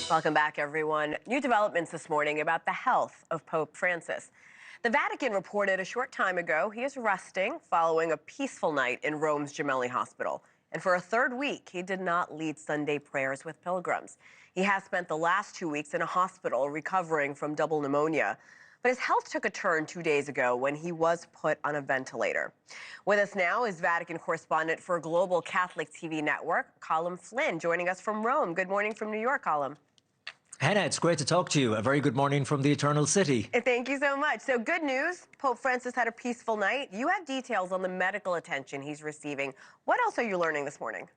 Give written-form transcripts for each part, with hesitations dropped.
Welcome back, everyone. New developments this morning about the health of Pope Francis. The Vatican reported a short time ago he is resting following a peaceful night in Rome's Gemelli Hospital. And for a third week, he did not lead Sunday prayers with pilgrims. He has spent the last 2 weeks in a hospital recovering from double pneumonia. But his health took a turn 2 days ago when he was put on a ventilator. With us now is Vatican correspondent for Global Catholic TV Network, Colm Flynn, joining us from Rome. Good morning from New York, Colm. Hena, it's great to talk to you. A very good morning from the Eternal City. Thank you so much. So good news, Pope Francis had a peaceful night. You have details on the medical attention he's receiving. What else are you learning this morning?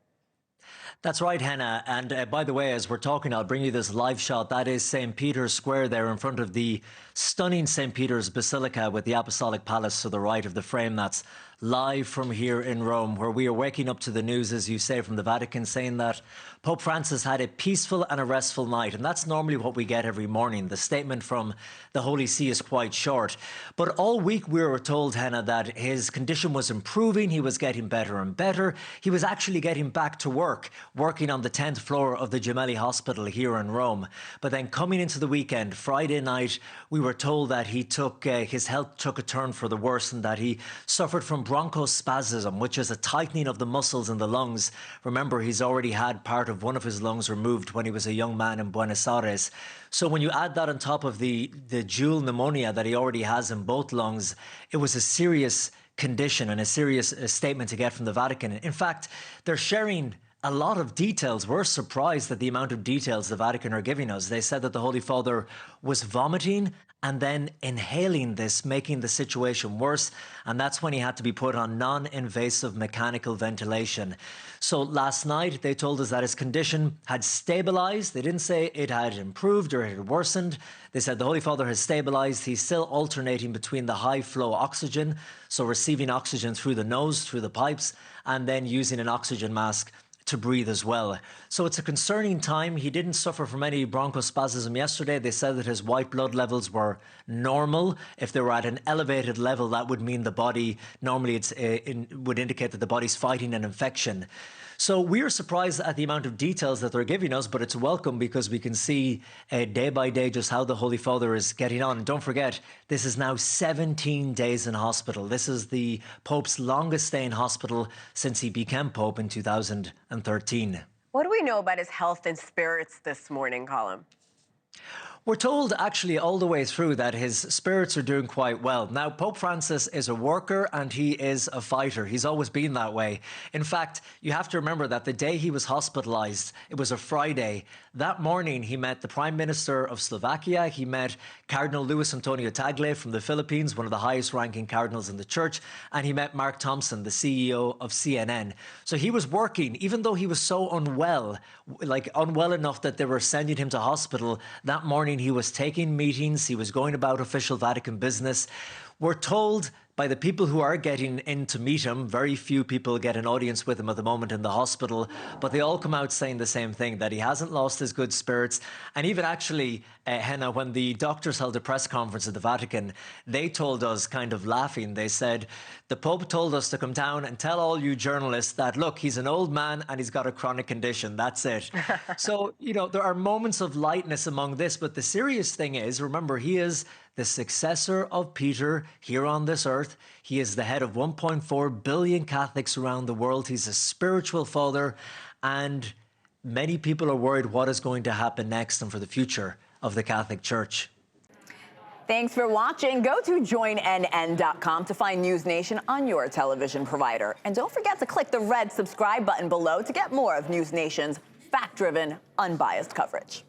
That's right, Hena. And by the way, as we're talking, I'll bring you this live shot. That is St. Peter's Square there in front of the stunning St. Peter's Basilica with the Apostolic Palace to the right of the frame. That's live from here in Rome, where we are waking up to the news, as you say, from the Vatican, saying that Pope Francis had a peaceful and a restful night. And that's normally what we get every morning. The statement from the Holy See is quite short. But all week we were told, Hena, that his condition was improving. He was getting better and better. He was actually getting back to work, working on the 10th floor of the Gemelli Hospital here in Rome. But then coming into the weekend, Friday night, we were told that his health took a turn for the worse and that he suffered from bronchospasm, which is a tightening of the muscles in the lungs. Remember, he's already had part of one of his lungs removed when he was a young man in Buenos Aires. So when you add that on top of the dual pneumonia that he already has in both lungs, it was a serious condition and a serious statement to get from the Vatican. In fact, they're sharing a lot of details. We're surprised at the amount of details the Vatican are giving us. They said that the Holy Father was vomiting and then inhaling this, making the situation worse. And that's when he had to be put on non-invasive mechanical ventilation. So last night, they told us that his condition had stabilized. They didn't say it had improved or it had worsened. They said the Holy Father has stabilized. He's still alternating between the high flow oxygen, so receiving oxygen through the nose, through the pipes, and then using an oxygen mask to breathe as well. So it's a concerning time. He didn't suffer from any bronchospasm yesterday. They said that his white blood levels were normal. If they were at an elevated level, that would mean the body, normally would indicate that the body's fighting an infection. So we're surprised at the amount of details that they're giving us, but it's welcome because we can see day by day just how the Holy Father is getting on. And don't forget, this is now 17 days in hospital. This is the Pope's longest stay in hospital since he became Pope in 2013. What do we know about his health and spirits this morning, Colm? We're told actually all the way through that his spirits are doing quite well. Now, Pope Francis is a worker and he is a fighter. He's always been that way. In fact, you have to remember that the day he was hospitalized, it was a Friday. That morning, he met the Prime Minister of Slovakia. He met Cardinal Luis Antonio Tagle from the Philippines, one of the highest ranking cardinals in the church. And he met Mark Thompson, the CEO of CNN. So he was working, even though he was so unwell, unwell enough that they were sending him to hospital. That morning, he was taking meetings. He was going about official Vatican business. We're told by the people who are getting in to meet him, very few people get an audience with him at the moment in the hospital, but they all come out saying the same thing, that he hasn't lost his good spirits. And even actually, Hena, when the doctors held a press conference at the Vatican, they told us, kind of laughing, they said, the Pope told us to come down and tell all you journalists that, look, he's an old man and he's got a chronic condition. That's it. So, you know, there are moments of lightness among this, but the serious thing is, remember, he is the successor of Peter here on this earth. He is the head of 1.4 billion Catholics around the world. He's a spiritual father, and many people are worried what is going to happen next and for the future of the Catholic Church. Thanks for watching. Go to joinnn.com to find NewsNation on your television provider. And don't forget to click the red subscribe button below to get more of NewsNation's fact-driven, unbiased coverage.